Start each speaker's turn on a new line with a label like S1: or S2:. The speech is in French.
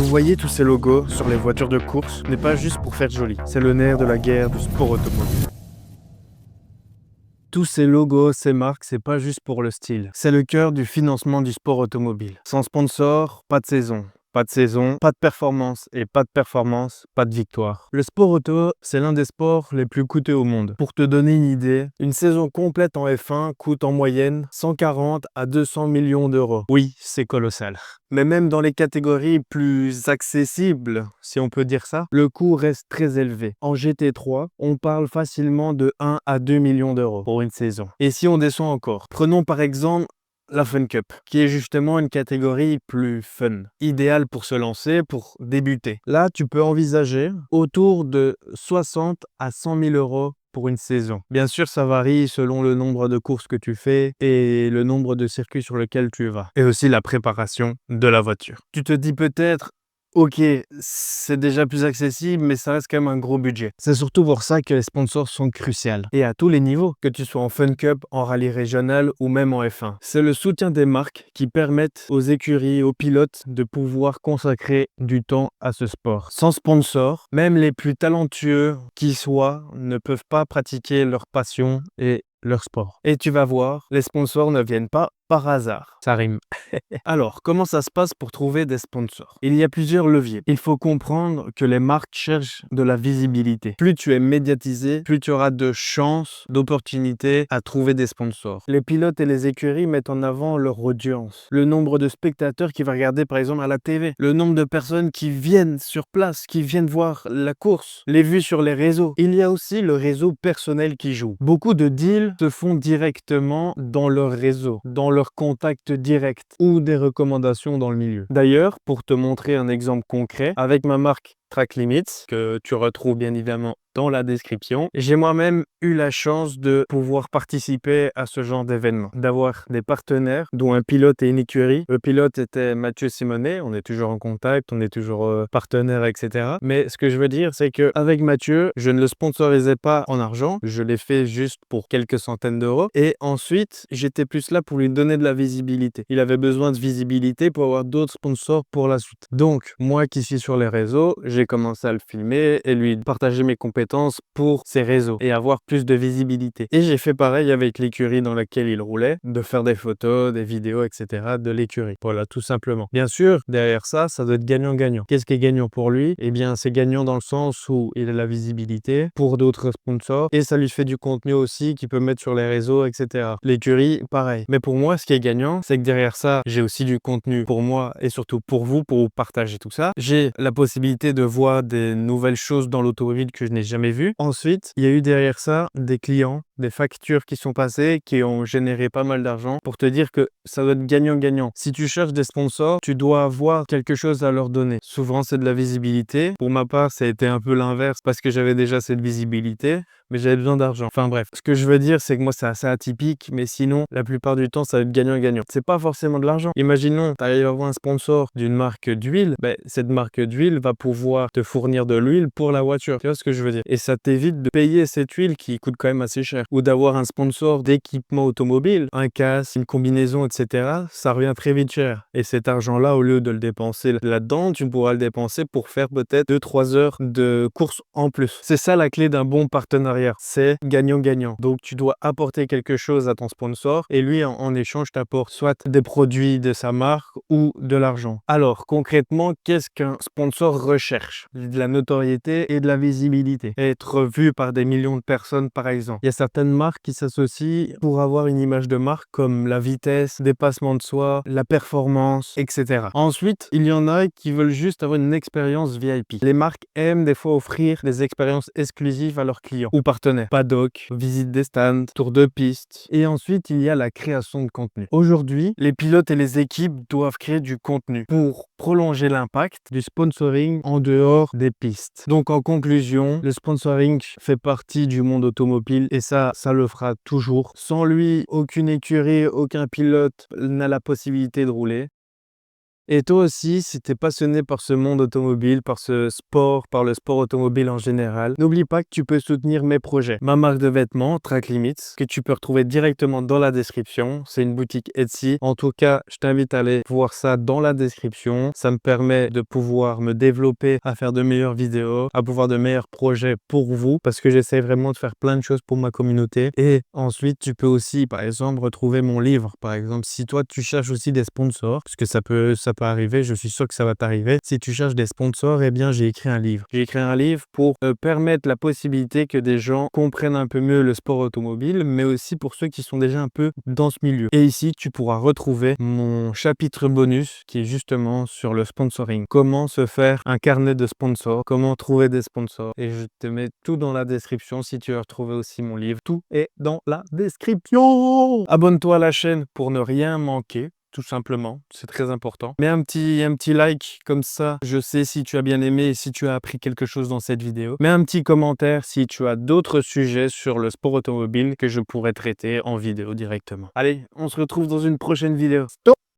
S1: Vous voyez tous ces logos sur les voitures de course, ce n'est pas juste pour faire joli, c'est le nerf de la guerre du sport automobile. Tous ces logos, ces marques, c'est pas juste pour le style, c'est le cœur du financement du sport automobile. Sans sponsor, pas de saison. Pas de saison, pas de performance et pas de performance, pas de victoire. Le sport auto, c'est l'un des sports les plus coûteux au monde. Pour te donner une idée, une saison complète en F1 coûte en moyenne 140 à 200 millions d'euros. Oui, c'est colossal. Mais même dans les catégories plus accessibles, si on peut dire ça, le coût reste très élevé. En GT3, on parle facilement de 1 à 2 millions d'euros pour une saison. Et si on descend encore, prenons par exemple la Fun Cup, qui est justement une catégorie plus fun, idéale pour se lancer, pour débuter. Là, tu peux envisager autour de 60 à 100 000 euros pour une saison. Bien sûr, ça varie selon le nombre de courses que tu fais et le nombre de circuits sur lesquels tu vas. Et aussi la préparation de la voiture. Tu te dis peut-être, ok, c'est déjà plus accessible, mais ça reste quand même un gros budget. C'est surtout pour ça que les sponsors sont cruciaux. Et à tous les niveaux, que tu sois en Fun Cup, en rallye régional ou même en F1. C'est le soutien des marques qui permettent aux écuries, aux pilotes de pouvoir consacrer du temps à ce sport. Sans sponsor, même les plus talentueux qui soient ne peuvent pas pratiquer leur passion et leur sport. Et tu vas voir, les sponsors ne viennent pas par hasard. Ça rime. Alors, comment ça se passe pour trouver des sponsors? Il y a plusieurs leviers. Il faut comprendre que les marques cherchent de la visibilité. Plus tu es médiatisé, plus tu auras de chances, d'opportunités à trouver des sponsors. Les pilotes et les écuries mettent en avant leur audience. Le nombre de spectateurs qui va regarder par exemple à la TV. Le nombre de personnes qui viennent sur place, qui viennent voir la course. Les vues sur les réseaux. Il y a aussi le réseau personnel qui joue. Beaucoup de deals se font directement dans leur réseau, dans leur contact direct ou des recommandations dans le milieu. D'ailleurs, pour te montrer un exemple concret, avec ma marque Track Limits, que tu retrouves bien évidemment dans la description, j'ai moi-même eu la chance de pouvoir participer à ce genre d'événement, d'avoir des partenaires, dont un pilote et une écurie. Le pilote était Mathieu Simonet, on est toujours en contact, on est toujours partenaires, etc. Mais ce que je veux dire, c'est qu'avec Mathieu, je ne le sponsorisais pas en argent, je l'ai fait juste pour quelques centaines d'euros. Et ensuite, j'étais plus là pour lui donner de la visibilité. Il avait besoin de visibilité pour avoir d'autres sponsors pour la suite. Donc, moi qui suis sur les réseaux, j'ai commencé à le filmer et lui partager mes compétences pour ses réseaux et avoir plus de visibilité. Et j'ai fait pareil avec l'écurie dans laquelle il roulait, de faire des photos, des vidéos, etc. de l'écurie. Voilà, tout simplement. Bien sûr, derrière ça, ça doit être gagnant-gagnant. Qu'est-ce qui est gagnant pour lui? Eh bien, c'est gagnant dans le sens où il a la visibilité pour d'autres sponsors et ça lui fait du contenu aussi qu'il peut mettre sur les réseaux, etc. L'écurie, pareil. Mais pour moi, ce qui est gagnant, c'est que derrière ça, j'ai aussi du contenu pour moi et surtout pour vous partager tout ça. J'ai la possibilité de voir des nouvelles choses dans l'automobile que je n'ai jamais vues. Ensuite, il y a eu derrière ça des clients, des factures qui sont passées, qui ont généré pas mal d'argent pour te dire que ça doit être gagnant-gagnant. Si tu cherches des sponsors, tu dois avoir quelque chose à leur donner. Souvent, c'est de la visibilité. Pour ma part, ça a été un peu l'inverse parce que j'avais déjà cette visibilité, mais j'avais besoin d'argent. Enfin bref, ce que je veux dire, c'est que moi, c'est assez atypique, mais sinon, la plupart du temps, ça va être gagnant-gagnant. C'est pas forcément de l'argent. Imaginons, tu arrives à avoir un sponsor d'une marque d'huile, cette marque d'huile va pouvoir te fournir de l'huile pour la voiture. Tu vois ce que je veux dire? Et ça t'évite de payer cette huile qui coûte quand même assez cher. Ou d'avoir un sponsor d'équipement automobile, un casque, une combinaison, etc. Ça revient très vite cher. Et cet argent-là, au lieu de le dépenser là-dedans, tu pourras le dépenser pour faire peut-être 2-3 heures de course en plus. C'est ça la clé d'un bon partenariat. C'est gagnant-gagnant. Donc tu dois apporter quelque chose à ton sponsor et lui, en échange, t'apporte soit des produits de sa marque ou de l'argent. Alors, concrètement, qu'est-ce qu'un sponsor recherche? De la notoriété et de la visibilité. Être vu par des millions de personnes, par exemple. Il y a certaines marques qui s'associent pour avoir une image de marque comme la vitesse, dépassement de soi, la performance, etc. Ensuite, il y en a qui veulent juste avoir une expérience VIP. Les marques aiment des fois offrir des expériences exclusives à leurs clients ou partenaires. Paddock, visite des stands, tour de piste. Et ensuite, il y a la création de contenu. Aujourd'hui, les pilotes et les équipes doivent créer du contenu pour prolonger l'impact du sponsoring en dehors des pistes. Donc en conclusion, le sponsoring fait partie du monde automobile et ça le fera toujours. Sans lui, aucune écurie, aucun pilote n'a la possibilité de rouler. Et toi aussi, si tu es passionné par ce monde automobile, par ce sport, par le sport automobile en général, n'oublie pas que tu peux soutenir mes projets. Ma marque de vêtements, Track Limits, que tu peux retrouver directement dans la description. C'est une boutique Etsy. En tout cas, je t'invite à aller voir ça dans la description. Ça me permet de pouvoir me développer, à faire de meilleures vidéos, à pouvoir de meilleurs projets pour vous, parce que j'essaie vraiment de faire plein de choses pour ma communauté. Et ensuite, tu peux aussi, par exemple, retrouver mon livre. Par exemple, si toi, tu cherches aussi des sponsors, parce que ça peut arriver, je suis sûr que ça va t'arriver. Si tu cherches des sponsors, eh bien, j'ai écrit un livre. J'ai écrit un livre pour permettre la possibilité que des gens comprennent un peu mieux le sport automobile, mais aussi pour ceux qui sont déjà un peu dans ce milieu. Et ici, tu pourras retrouver mon chapitre bonus qui est justement sur le sponsoring. Comment se faire un carnet de sponsors, comment trouver des sponsors. Et je te mets tout dans la description si tu veux retrouver aussi mon livre. Tout est dans la description. Abonne-toi à la chaîne pour ne rien manquer. Tout simplement, c'est très important. Mets un petit like, comme ça je sais si tu as bien aimé et si tu as appris quelque chose dans cette vidéo. Mets un petit commentaire si tu as d'autres sujets sur le sport automobile que je pourrais traiter en vidéo directement. Allez, on se retrouve dans une prochaine vidéo. Stop!